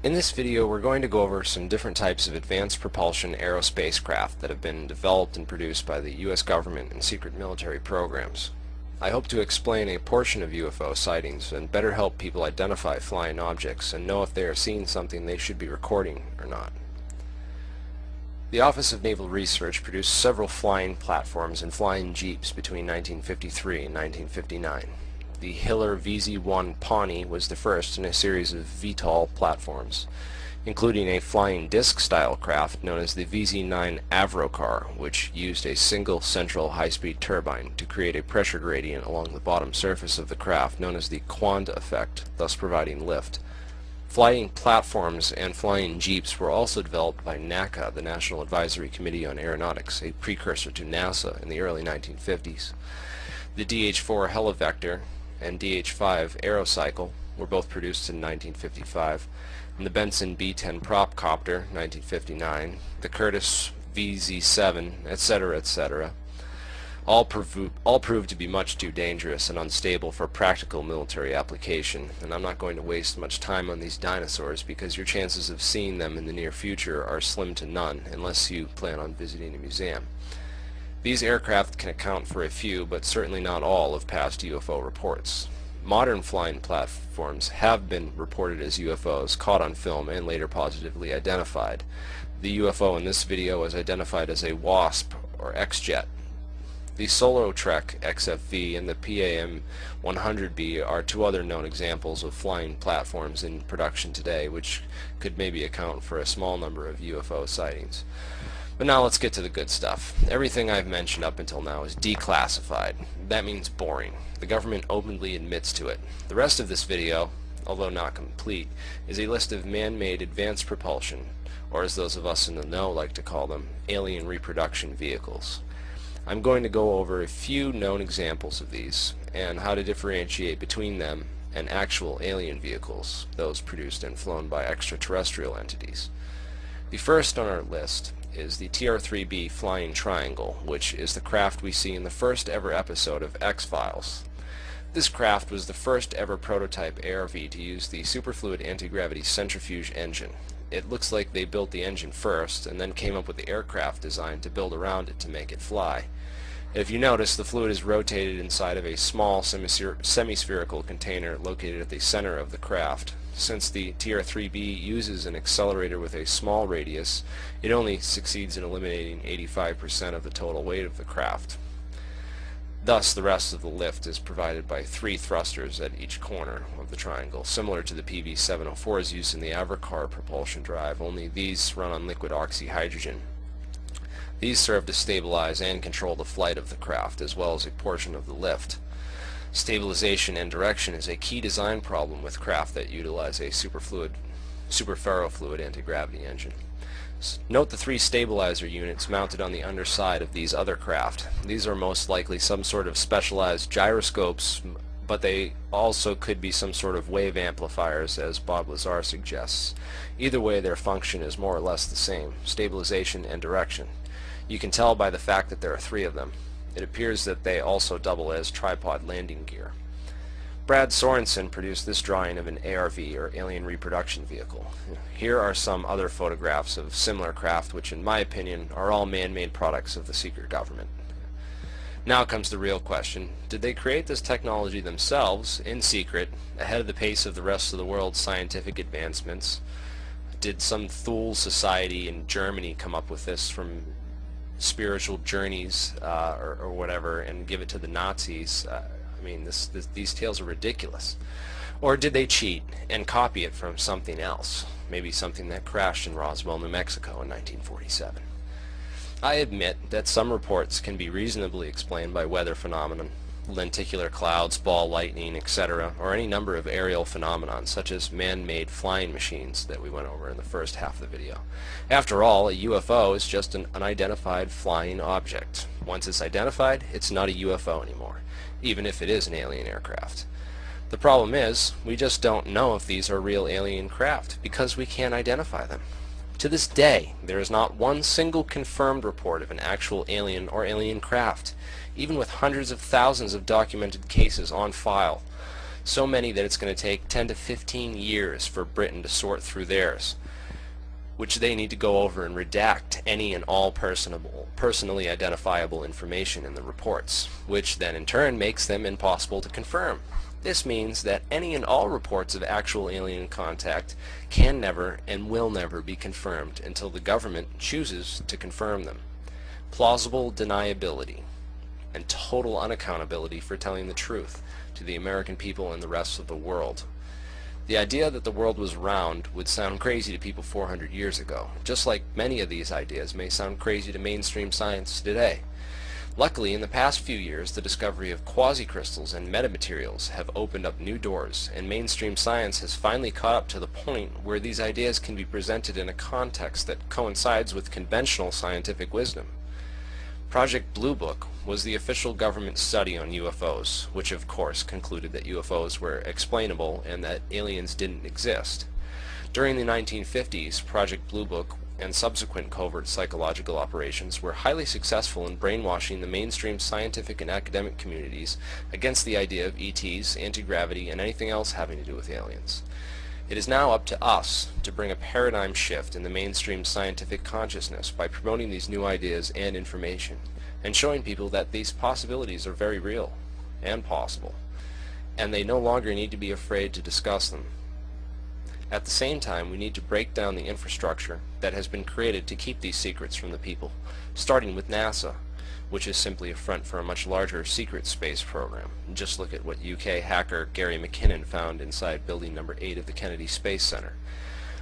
In this video we're going to go over some different types of advanced propulsion aerospace craft that have been developed and produced by the U.S. government and secret military programs. I hope to explain a portion of UFO sightings and better help people identify flying objects and know if they are seeing something they should be recording or not. The Office of Naval Research produced several flying platforms and flying jeeps between 1953 and 1959. The Hiller VZ-1 Pawnee was the first in a series of VTOL platforms, including a flying disc-style craft known as the VZ-9 Avrocar, which used a single central high-speed turbine to create a pressure gradient along the bottom surface of the craft known as the Quand effect, thus providing lift. Flying platforms and flying jeeps were also developed by NACA, the National Advisory Committee on Aeronautics, a precursor to NASA in the early 1950s. The DH-4 Helivector and DH-5 Aerocycle were both produced in 1955, and the Benson B-10 Prop Copter, 1959, the Curtiss VZ-7, etc., etc., all proved to be much too dangerous and unstable for practical military application, and I'm not going to waste much time on these dinosaurs because your chances of seeing them in the near future are slim to none unless you plan on visiting a museum. These aircraft can account for a few, but certainly not all, of past UFO reports. Modern flying platforms have been reported as UFOs, caught on film, and later positively identified. The UFO in this video is identified as a WASP, or X-Jet. The Solotrek XFV and the PAM-100B are two other known examples of flying platforms in production today, which could maybe account for a small number of UFO sightings. But now let's get to the good stuff. Everything I've mentioned up until now is declassified. That means boring. The government openly admits to it. The rest of this video, although not complete, is a list of man-made advanced propulsion, or as those of us in the know like to call them, alien reproduction vehicles. I'm going to go over a few known examples of these, and how to differentiate between them and actual alien vehicles, those produced and flown by extraterrestrial entities. The first on our list is the TR-3B Flying Triangle, which is the craft we see in the first ever episode of X-Files. This craft was the first ever prototype ARV to use the superfluid anti-gravity centrifuge engine. It looks like they built the engine first and then came up with the aircraft design to build around it to make it fly. If you notice, the fluid is rotated inside of a small semi-spherical container located at the center of the craft. Since the TR-3B uses an accelerator with a small radius, it only succeeds in eliminating 85% of the total weight of the craft. Thus, the rest of the lift is provided by three thrusters at each corner of the triangle, similar to the PV-704's used in the Avrocar propulsion drive, only these run on liquid oxyhydrogen. These serve to stabilize and control the flight of the craft, as well as a portion of the lift. Stabilization and direction is a key design problem with craft that utilize a superferrofluid anti-gravity engine. Note the three stabilizer units mounted on the underside of these other craft. These are most likely some sort of specialized gyroscopes, but they also could be some sort of wave amplifiers, as Bob Lazar suggests. Either way, their function is more or less the same: stabilization and direction. You can tell by the fact that there are three of them. It appears that they also double as tripod landing gear. Brad Sorensen produced this drawing of an ARV, or alien reproduction vehicle. Here are some other photographs of similar craft, which in my opinion are all man-made products of the secret government. Now comes the real question: did they create this technology themselves, in secret, ahead of the pace of the rest of the world's scientific advancements? Did some Thule society in Germany come up with this from spiritual journeys or whatever and give it to the Nazis? I mean, these tales are ridiculous. Or did they cheat and copy it from something else? Maybe something that crashed in Roswell, New Mexico in 1947. I admit that some reports can be reasonably explained by weather phenomenon, lenticular clouds, ball lightning, etc., or any number of aerial phenomenon such as man-made flying machines that we went over in the first half of the video. After all, a UFO is just an unidentified flying object. Once it's identified, it's not a UFO anymore, even if it is an alien aircraft. The problem is, we just don't know if these are real alien craft because we can't identify them. To this day, there is not one single confirmed report of an actual alien or alien craft, even with hundreds of thousands of documented cases on file. So many that it's going to take 10 to 15 years for Britain to sort through theirs, which they need to go over and redact any and all personally identifiable information in the reports, which then in turn makes them impossible to confirm. This means that any and all reports of actual alien contact can never and will never be confirmed until the government chooses to confirm them. Plausible deniability and total unaccountability for telling the truth to the American people and the rest of the world. The idea that the world was round would sound crazy to people 400 years ago, just like many of these ideas may sound crazy to mainstream science today. Luckily, in the past few years, the discovery of quasicrystals and metamaterials have opened up new doors, and mainstream science has finally caught up to the point where these ideas can be presented in a context that coincides with conventional scientific wisdom. Project Blue Book was the official government study on UFOs, which of course concluded that UFOs were explainable and that aliens didn't exist. During the 1950s, Project Blue Book and subsequent covert psychological operations were highly successful in brainwashing the mainstream scientific and academic communities against the idea of ETs, anti-gravity, and anything else having to do with aliens. It is now up to us to bring a paradigm shift in the mainstream scientific consciousness by promoting these new ideas and information, and showing people that these possibilities are very real and possible, and they no longer need to be afraid to discuss them. At the same time, we need to break down the infrastructure that has been created to keep these secrets from the people, starting with NASA, which is simply a front for a much larger secret space program. Just look at what UK hacker Gary McKinnon found inside building number 8 of the Kennedy Space Center.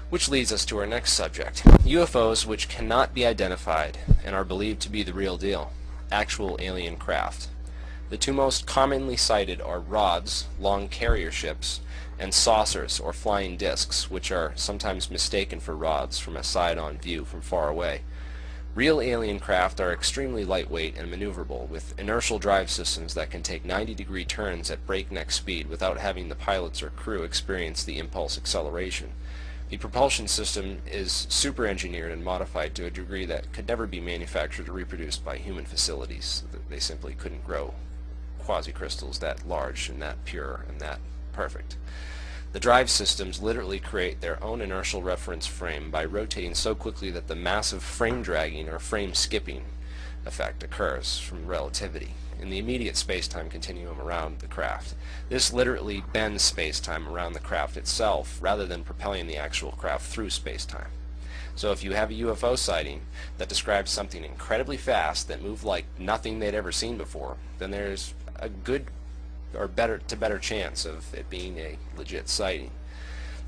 Which leads us to our next subject, UFOs which cannot be identified and are believed to be the real deal, actual alien craft. The two most commonly cited are rods, long carrier ships, and saucers or flying discs, which are sometimes mistaken for rods from a side-on view from far away. Real alien craft are extremely lightweight and maneuverable, with inertial drive systems that can take 90-degree turns at breakneck speed without having the pilots or crew experience the impulse acceleration. The propulsion system is super-engineered and modified to a degree that could never be manufactured or reproduced by human facilities. They simply couldn't grow quasicrystals that large and that pure and that perfect. The drive systems literally create their own inertial reference frame by rotating so quickly that the massive frame dragging or frame skipping effect occurs from relativity in the immediate space-time continuum around the craft. This literally bends space-time around the craft itself rather than propelling the actual craft through space-time. So if you have a UFO sighting that describes something incredibly fast that moved like nothing they'd ever seen before, then there's a good or better chance of it being a legit sighting.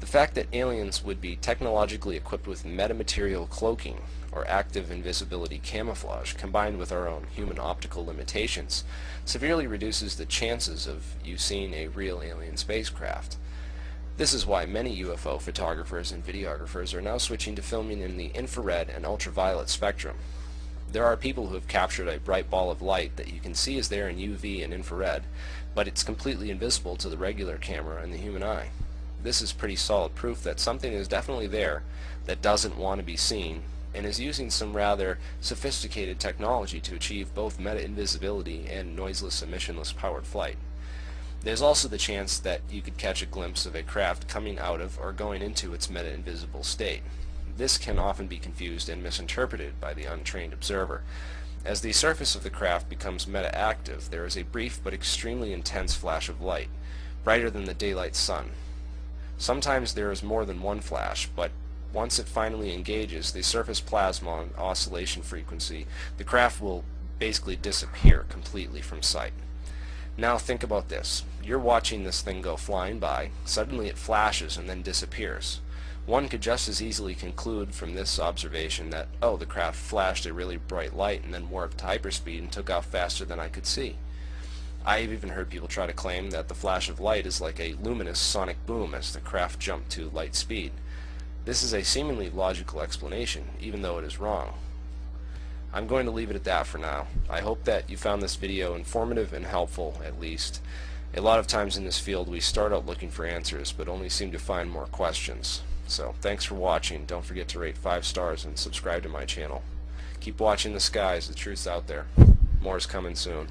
The fact that aliens would be technologically equipped with metamaterial cloaking or active invisibility camouflage combined with our own human optical limitations severely reduces the chances of you seeing a real alien spacecraft. This is why many UFO photographers and videographers are now switching to filming in the infrared and ultraviolet spectrum. There are people who have captured a bright ball of light that you can see is there in UV and infrared, but it's completely invisible to the regular camera and the human eye. This is pretty solid proof that something is definitely there that doesn't want to be seen and is using some rather sophisticated technology to achieve both meta-invisibility and noiseless, emissionless powered flight. There's also the chance that you could catch a glimpse of a craft coming out of or going into its meta-invisible state. This can often be confused and misinterpreted by the untrained observer. As the surface of the craft becomes meta-active, there is a brief but extremely intense flash of light, brighter than the daylight sun. Sometimes there is more than one flash, but once it finally engages the surface plasma on oscillation frequency, the craft will basically disappear completely from sight. Now think about this. You're watching this thing go flying by, suddenly it flashes and then disappears. One could just as easily conclude from this observation that, oh, the craft flashed a really bright light and then warped to hyperspeed and took off faster than I could see. I've even heard people try to claim that the flash of light is like a luminous sonic boom as the craft jumped to light speed. This is a seemingly logical explanation, even though it is wrong. I'm going to leave it at that for now. I hope that you found this video informative and helpful, at least. A lot of times in this field we start out looking for answers, but only seem to find more questions. So thanks for watching. Don't forget to rate 5 stars and subscribe to my channel. Keep watching the skies. The truth's out there. More is coming soon.